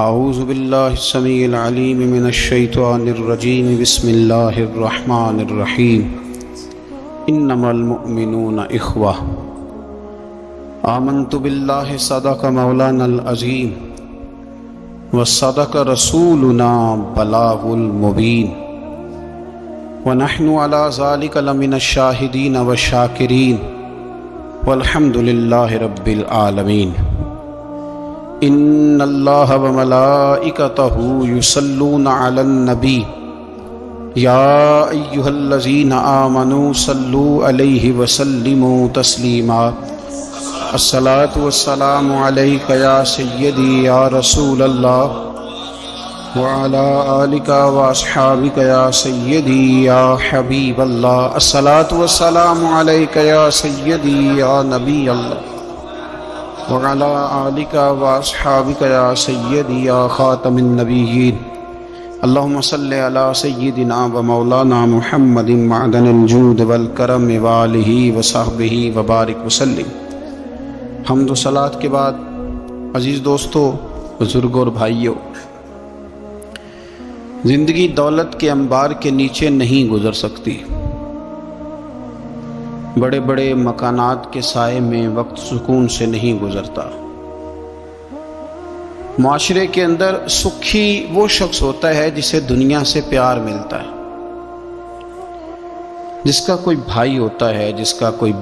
اعوذ باللہ السمیع العلیم من الشیطان الرجیم بسم اللہ الرحمن الرحیم انما المؤمنون اخوہ آمنت باللہ صدق مولانا العظیم وصدق رسولنا بلاغ المبین ونحن على ذلك لمن الشاہدین والشاکرین والحمد للہ رب العالمین ان اللہ وملائکتہ یصلون علی النبی یا ایہا الذین آمنوا صلوا علیہ وسلموا تسلیما الصلاۃ والسلام علیک یا سیدی یا رسول اللہ وعلی آلک واصحابک یا سیدی یا حبیب اللہ الصلاۃ والسلام علیک یا سیدی یا نبی اللہ وعلى آلك وأصحابك يا سيدي يا خاتم النبيين اللهم صل على سيدنا ومولانا محمد معدن الجود والكرم وآله وصحبه وبارك وسلم۔ حمد و صلات کے بعد عزیز دوستو، بزرگوں اور بھائیوں، زندگی دولت کے انبار کے نیچے نہیں گزر سکتی۔ بڑے بڑے مکانات کے سائے میں وقت سکون سے نہیں گزرتا۔ معاشرے کے اندر سکھی وہ شخص ہوتا ہے جسے دنیا سے پیار ملتا ہے، جس کا کوئی بھائی ہوتا ہے، جس کا کوئی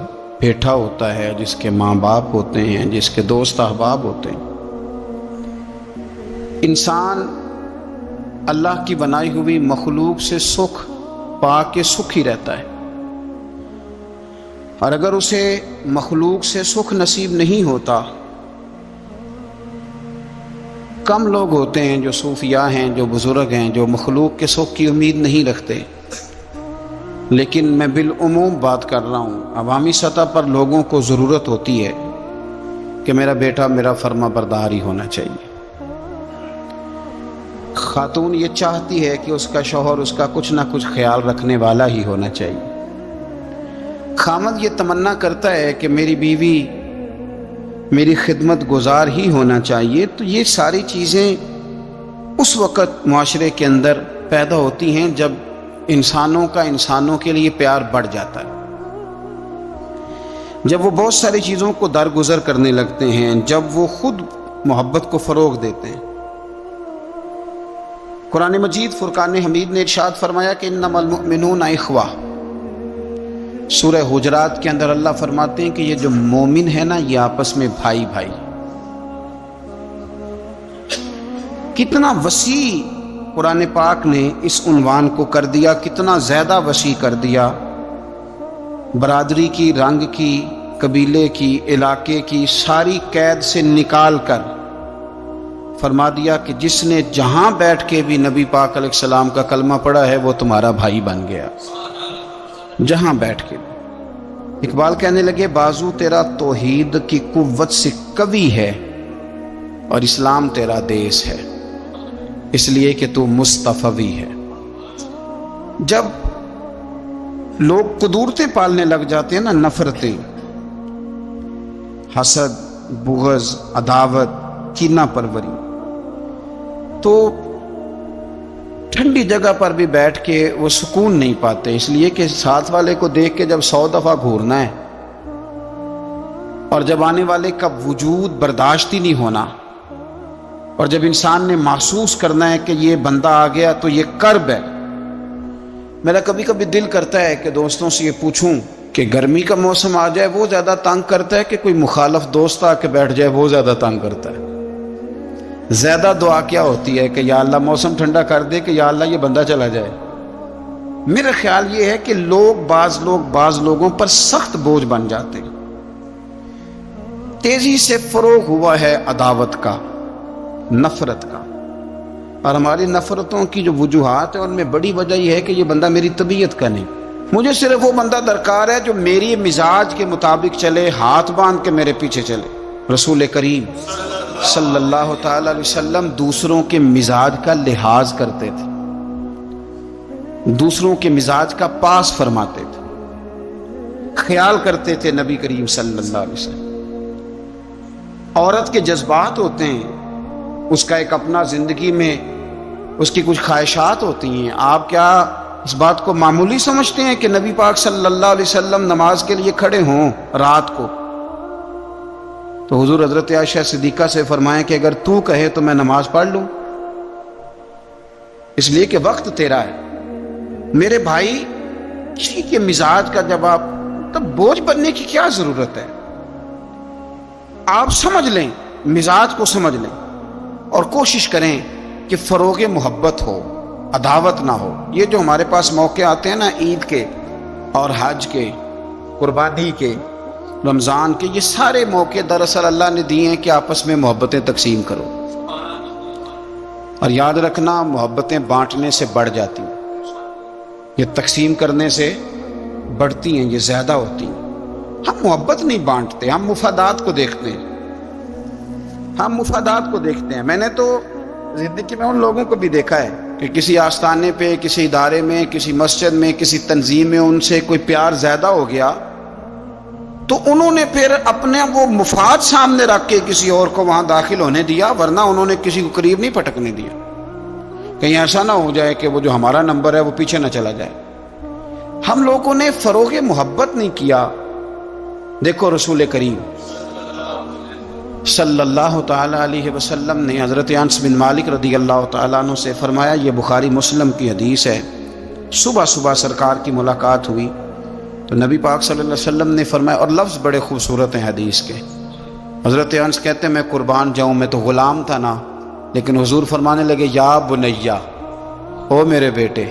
بیٹا ہوتا ہے، جس کے ماں باپ ہوتے ہیں، جس کے دوست احباب ہوتے ہیں۔ انسان اللہ کی بنائی ہوئی مخلوق سے سکھ پا کے سکھ ہی رہتا ہے، اور اگر اسے مخلوق سے سکھ نصیب نہیں ہوتا، کم لوگ ہوتے ہیں جو صوفیاء ہیں، جو بزرگ ہیں، جو مخلوق کے سکھ کی امید نہیں رکھتے، لیکن میں بالعموم بات کر رہا ہوں۔ عوامی سطح پر لوگوں کو ضرورت ہوتی ہے کہ میرا بیٹا میرا فرما بردار ہی ہونا چاہیے۔ خاتون یہ چاہتی ہے کہ اس کا شوہر اس کا کچھ نہ کچھ خیال رکھنے والا ہی ہونا چاہیے۔ خامد یہ تمنا کرتا ہے کہ میری بیوی میری خدمت گزار ہی ہونا چاہیے۔ تو یہ ساری چیزیں اس وقت معاشرے کے اندر پیدا ہوتی ہیں جب انسانوں کا انسانوں کے لیے پیار بڑھ جاتا ہے، جب وہ بہت ساری چیزوں کو درگزر کرنے لگتے ہیں، جب وہ خود محبت کو فروغ دیتے ہیں۔ قرآن مجید فرقان حمید نے ارشاد فرمایا کہ انما المؤمنون اخوہ۔ سورہ حجرات کے اندر اللہ فرماتے ہیں کہ یہ جو مومن ہے نا، یہ آپس میں بھائی بھائی۔ کتنا وسیع قرآن پاک نے اس عنوان کو کر دیا، کتنا زیادہ وسیع کر دیا۔ برادری کی، رنگ کی، قبیلے کی، علاقے کی ساری قید سے نکال کر فرما دیا کہ جس نے جہاں بیٹھ کے بھی نبی پاک علیہ السلام کا کلمہ پڑھا ہے وہ تمہارا بھائی بن گیا، جہاں بیٹھ کے۔ اقبال کہنے لگے بازو تیرا توحید کی قوت سے قوی ہے اور اسلام تیرا دیس ہے، اس لیے کہ تو مصطفی ہے۔ جب لوگ قدورتیں پالنے لگ جاتے ہیں نا، نفرتیں، حسد، بغض، عداوت، کینہ پروری، تو ٹھنڈی جگہ پر بھی بیٹھ کے وہ سکون نہیں پاتے، اس لیے کہ ساتھ والے کو دیکھ کے جب 100 دفعہ گھورنا ہے اور جب آنے والے کا وجود برداشت ہی نہیں ہونا، اور جب انسان نے محسوس کرنا ہے کہ یہ بندہ آ گیا تو یہ کرب ہے۔ میرا کبھی کبھی دل کرتا ہے کہ دوستوں سے یہ پوچھوں کہ گرمی کا موسم آ جائے وہ زیادہ تنگ کرتا ہے کہ کوئی مخالف دوست آ کے بیٹھ جائے وہ زیادہ تنگ کرتا ہے؟ زیادہ دعا کیا ہوتی ہے کہ یا اللہ موسم ٹھنڈا کر دے، کہ یا اللہ یہ بندہ چلا جائے؟ میرا خیال یہ ہے کہ بعض لوگوں پر سخت بوجھ بن جاتے ہیں۔ تیزی سے فروغ ہوا ہے عداوت کا، نفرت کا، اور ہماری نفرتوں کی جو وجوہات ہیں ان میں بڑی وجہ یہ ہے کہ یہ بندہ میری طبیعت کا نہیں۔ مجھے صرف وہ بندہ درکار ہے جو میری مزاج کے مطابق چلے، ہاتھ باندھ کے میرے پیچھے چلے۔ رسول کریم صلی اللہ تعالی علیہ وسلم دوسروں کے مزاج کا لحاظ کرتے تھے، دوسروں کے مزاج کا پاس فرماتے تھے، خیال کرتے تھے نبی کریم صلی اللہ علیہ وسلم۔ عورت کے جذبات ہوتے ہیں، اس کا ایک اپنا زندگی میں اس کی کچھ خواہشات ہوتی ہیں. آپ کیا اس بات کو معمولی سمجھتے ہیں کہ نبی پاک صلی اللہ علیہ وسلم نماز کے لیے کھڑے ہوں رات کو؟ تو حضور حضرت عائشہ صدیقہ سے فرمائیں کہ اگر تو کہے تو میں نماز پڑھ لوں، اس لیے کہ وقت تیرا ہے. میرے بھائی، کسی کے مزاج کا جب آپ تب بوجھ بننے کی کیا ضرورت ہے؟ آپ سمجھ لیں، مزاج کو سمجھ لیں اور کوشش کریں کہ فروغ محبت ہو، عداوت نہ ہو. یہ جو ہمارے پاس موقع آتے ہیں نا، عید کے اور حج کے، قربانی کے، رمضان کے، یہ سارے موقع دراصل اللہ نے دیے ہیں کہ آپس میں محبتیں تقسیم کرو. اور یاد رکھنا، محبتیں بانٹنے سے بڑھ جاتی ہیں، یہ تقسیم کرنے سے بڑھتی ہیں، یہ زیادہ ہوتی ہیں. ہم محبت نہیں بانٹتے، ہم مفادات کو دیکھتے ہیں. ہم مفادات کو دیکھتے ہیں. میں نے تو زندگی میں ان لوگوں کو بھی دیکھا ہے کہ کسی آستانے پہ، کسی ادارے میں، کسی مسجد میں، کسی تنظیم میں ان سے کوئی پیار زیادہ ہو گیا تو انہوں نے پھر اپنے وہ مفاد سامنے رکھ کے کسی اور کو وہاں داخل ہونے دیا، ورنہ انہوں نے کسی کو قریب نہیں پٹکنے دیا. کہیں ایسا نہ ہو جائے کہ وہ جو ہمارا نمبر ہے وہ پیچھے نہ چلا جائے. ہم لوگوں نے فروغ محبت نہیں کیا. دیکھو رسول کریم صلی اللہ تعالی علیہ وسلم نے حضرت انس بن مالک رضی اللہ تعالیٰ عنہ سے فرمایا، یہ بخاری مسلم کی حدیث ہے، صبح صبح سرکار کی ملاقات ہوئی تو نبی پاک صلی اللہ علیہ وسلم نے فرمایا، اور لفظ بڑے خوبصورت ہیں حدیث کے. حضرت انس کہتے ہیں میں قربان جاؤں، میں تو غلام تھا نا، لیکن حضور فرمانے لگے، یا بنیا، او میرے بیٹے،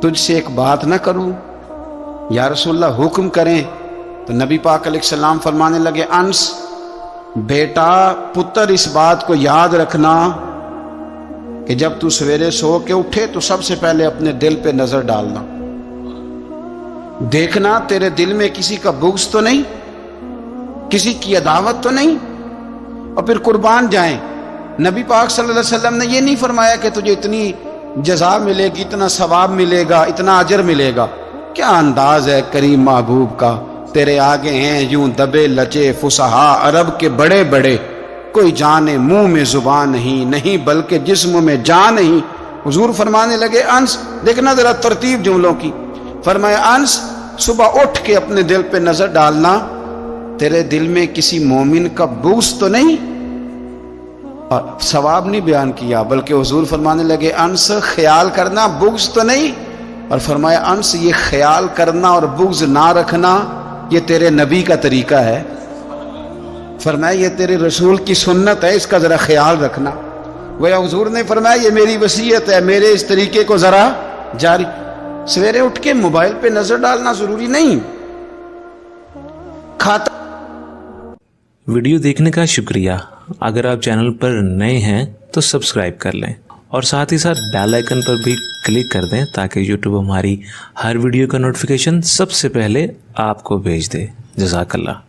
تجھ سے ایک بات نہ کروں؟ یا رسول اللہ حکم کریں. تو نبی پاک علیہ السلام فرمانے لگے، انس بیٹا، پتر، اس بات کو یاد رکھنا کہ جب تو سویرے سو کے اٹھے تو سب سے پہلے اپنے دل پہ نظر ڈالنا، دیکھنا تیرے دل میں کسی کا بغض تو نہیں، کسی کی عداوت تو نہیں، اور پھر قربان جائیں. نبی پاک صلی اللہ علیہ وسلم نے یہ نہیں فرمایا کہ تجھے اتنی جزا ملے گی، اتنا ثواب ملے گا، اتنا اجر ملے گا. کیا انداز ہے کریم محبوب کا! تیرے آگے ہیں یوں دبے لچے فصحا عرب کے بڑے بڑے، کوئی جانے منہ میں زبان نہیں بلکہ جسم میں جان نہیں. حضور فرمانے لگے، انس دیکھنا ذرا ترتیب جملوں کی. فرمایا، انس صبح اٹھ کے اپنے دل پہ نظر ڈالنا، تیرے دل میں کسی مومن کا بغض تو نہیں. اور ثواب نہیں بیان کیا، بلکہ حضور فرمانے لگے، انس خیال کرنا، بغض تو نہیں. اور فرمایا، انس یہ خیال کرنا اور بغض نہ رکھنا یہ تیرے نبی کا طریقہ ہے. فرمایا یہ تیرے رسول کی سنت ہے، اس کا ذرا خیال رکھنا. گویا حضور نے فرمایا یہ میری وصیت ہے، میرے اس طریقے کو ذرا جاری. سویرے اٹھ کے موبائل پہ نظر ڈالنا ضروری نہیں. کھاتا ویڈیو دیکھنے کا شکریہ. اگر آپ چینل پر نئے ہیں تو سبسکرائب کر لیں اور ساتھ ہی ساتھ بیل آئیکن پر بھی کلک کر دیں تاکہ یوٹیوب ہماری ہر ویڈیو کا نوٹیفیکیشن سب سے پہلے آپ کو بھیج دے. جزاک اللہ.